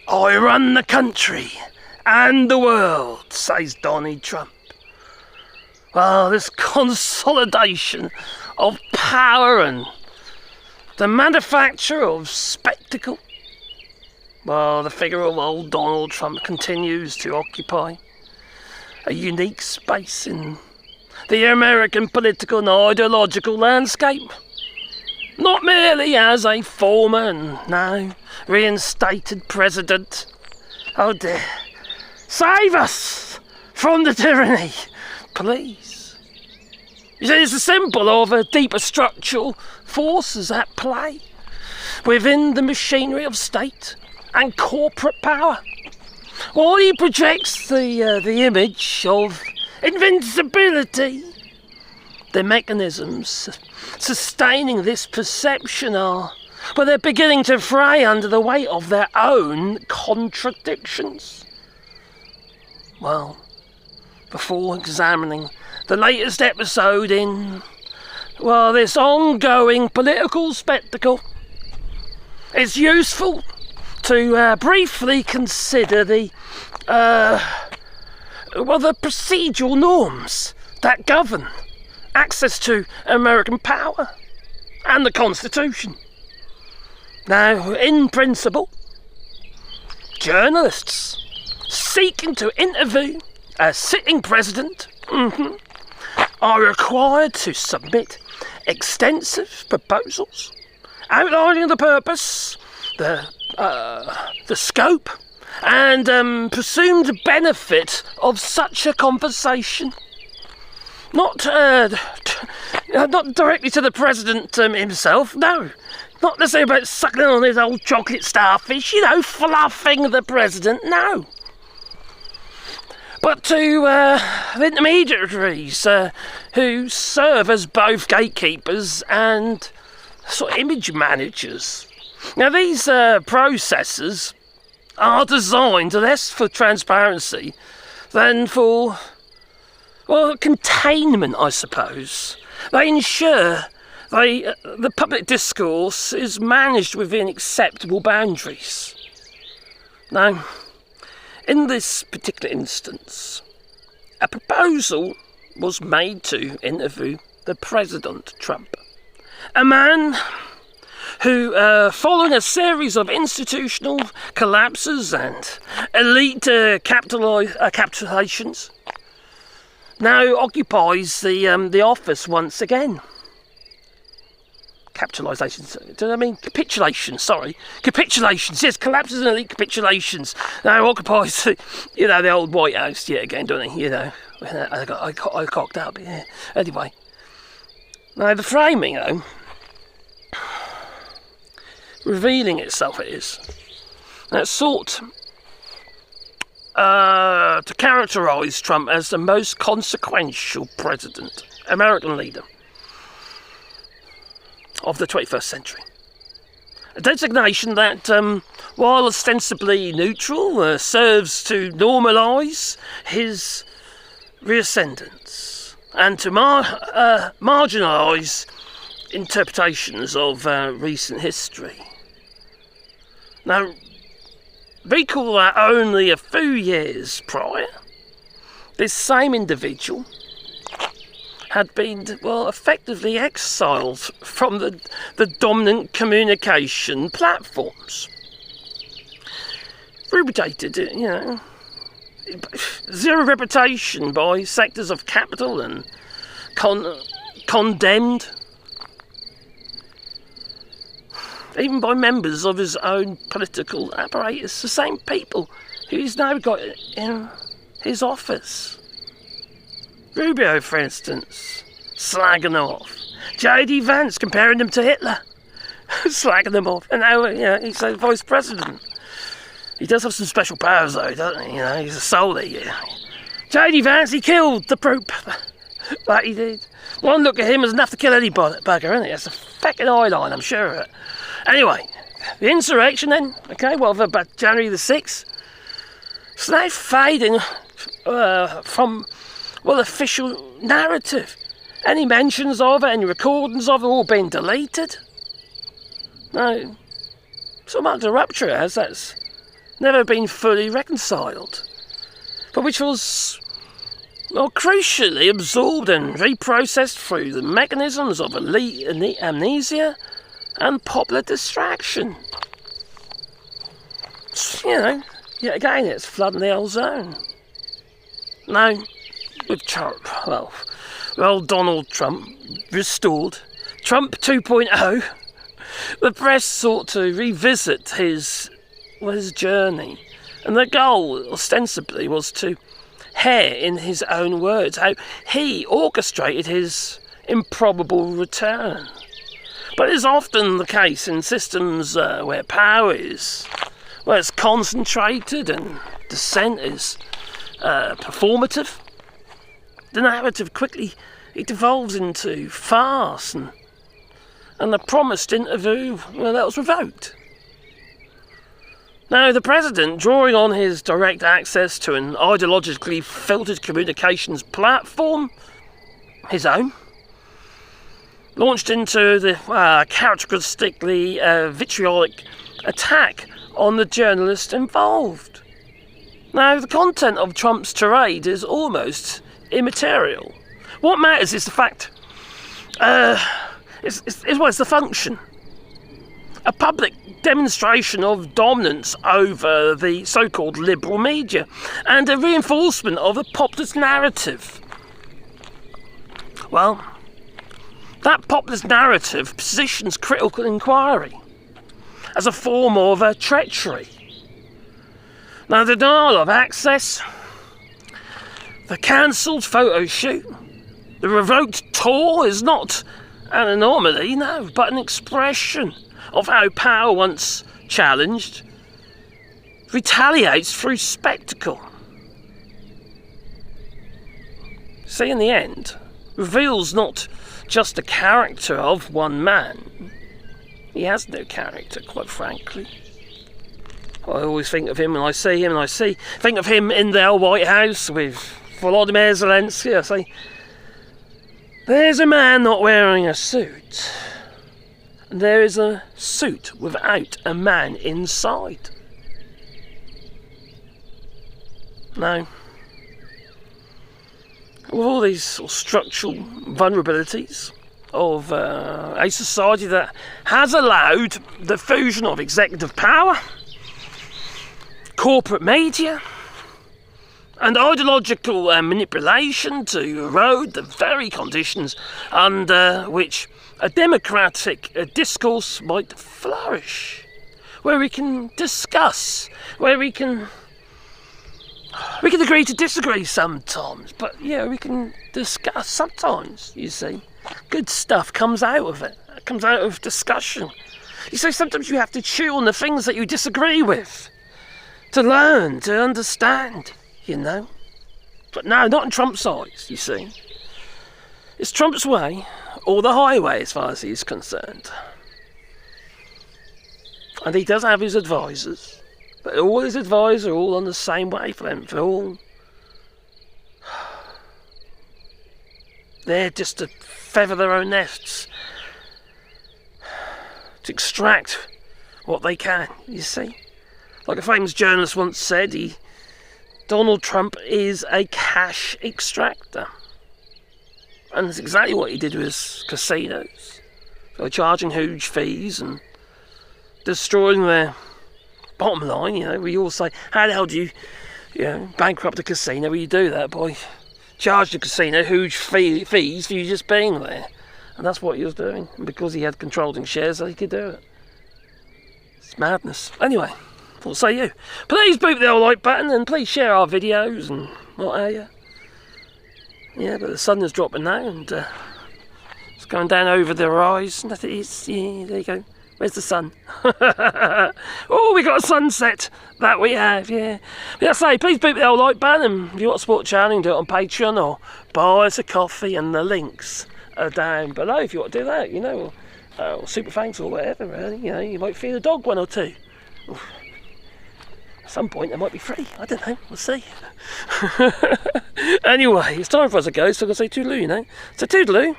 I run the country and the world, says Donald Trump. Well, this consolidation of power and the manufacture of spectacle. Well, the figure of old Donald Trump continues to occupy a unique space in the American political and ideological landscape. Not merely as a former and now reinstated president. Oh dear. Save us from the tyranny, please. You see, it's a symbol of a deeper structural forces at play within the machinery of state and corporate power. While he projects the image of invincibility, the mechanisms sustaining this perception are, well, they're beginning to fray under the weight of their own contradictions. Well, before examining the latest episode in, well, this ongoing political spectacle, it's useful to briefly consider the procedural norms that govern access to American power and the Constitution. Now, in principle, journalists seeking to interview a sitting president are required to submit extensive proposals outlining the purpose, the scope, and presumed benefit of such a conversation. Not directly to the president himself, no. Not necessarily about sucking on his old chocolate starfish, fluffing the president, no. But to the intermediaries who serve as both gatekeepers and sort of image managers. Now, these processes are designed less for transparency than for, well, containment, I suppose. They ensure the public discourse is managed within acceptable boundaries. Now, in this particular instance, a proposal was made to interview the President Trump, a man who, following a series of institutional collapses and elite capitulations, now occupies the office once again. Capitalizations, did I mean capitulations? Sorry, capitulations. Yes, collapses and elite capitulations. Now occupies, the old White House yet again, don't he? I cocked up. Yeah. Anyway, now the framing, though, revealing itself, it is. Now, it's sought to characterise Trump as the most consequential president, American leader of the 21st century. A designation that, while ostensibly neutral, serves to normalise his reascendance and to marginalise interpretations of recent history. Now, recall that only a few years prior, this same individual had been, well, effectively exiled from the dominant communication platforms. Repudiated, zero reputation by sectors of capital and condemned even by members of his own political apparatus, the same people who he's now got in his office. Rubio, for instance, slagging off. J.D. Vance comparing him to Hitler, slagging him off. And now, he's a vice president. He does have some special powers, though, doesn't he? He's a soldier. J.D. Vance, he killed the Pope. Like he did. One look at him is enough to kill any bugger, isn't it? That's a fucking eyeline, I'm sure of it. Anyway, the insurrection then, about January the 6th, it's now fading from, official narrative. Any mentions of it, any recordings of it, all been deleted. Now, so much a rupture as that's never been fully reconciled, but which was, well, crucially absorbed and reprocessed through the mechanisms of elite amnesia and popular distraction. You know, yet again it's flooding the old zone. Now, with Trump, well, Donald Trump restored, Trump 2.0, the press sought to revisit his journey, and the goal ostensibly was to hear in his own words how he orchestrated his improbable return. But it is often the case in systems where power is, where it's concentrated and dissent is performative. The narrative quickly devolves into farce, and the promised interview, well, that was revoked. Now, the president, drawing on his direct access to an ideologically filtered communications platform, his own, launched into the characteristically vitriolic attack on the journalist involved. Now, the content of Trump's tirade is almost immaterial. What matters is the fact, it's the function. A public demonstration of dominance over the so-called liberal media and a reinforcement of the populist narrative. Well, that populist narrative positions critical inquiry as a form of treachery. Now, the denial of access, the cancelled photo shoot, the revoked tour is not an anomaly, no, but an expression of how power, once challenged, retaliates through spectacle. See, in the end, reveals not just the character of one man. He has no character, quite frankly. I always think of him when I see him, and think of him in the White House with Volodymyr Zelensky. I say, there's a man not wearing a suit, and there is a suit without a man inside. Now, with all these sort of structural vulnerabilities of a society that has allowed the fusion of executive power, corporate media, and ideological manipulation to erode the very conditions under which a democratic discourse might flourish, where we can discuss, where we can agree to disagree sometimes, but yeah, we can discuss sometimes, you see. Good stuff comes out of it. It comes out of discussion. You see, sometimes you have to chew on the things that you disagree with to learn, to understand, you know. But no, not in Trump's eyes, you see. It's Trump's way, or the highway as far as he's concerned. And he does have his advisors, but all his advisors are all on the same wavelength. They're just to feather their own nests, to extract what they can, you see. Like a famous journalist once said, Donald Trump is a cash extractor. And that's exactly what he did with his casinos. By charging huge fees and destroying their bottom line, you know. We all say, how the hell do you bankrupt a casino? Well, you do that by charging the casino huge fees for you just being there. And that's what he was doing. And because he had controlling shares, he could do it. It's madness. Anyway, what say you? Please boot the old like button and please share our videos and what have you. Yeah, but the sun is dropping now and it's going down over the horizon. There you go. Where's the sun? Oh, we got a sunset. That we have, yeah. But I say, please boot the old like button, and if you want to support the channel, you can do it on Patreon or buy us a coffee, and the links are down below if you want to do that, you know. Or super thanks or whatever, really. You know, you might feed a dog one or two. Oof. At some point, they might be free. I don't know. We'll see. Anyway, it's time for us to go, so I'm going to say toodaloo, you know. So toodaloo.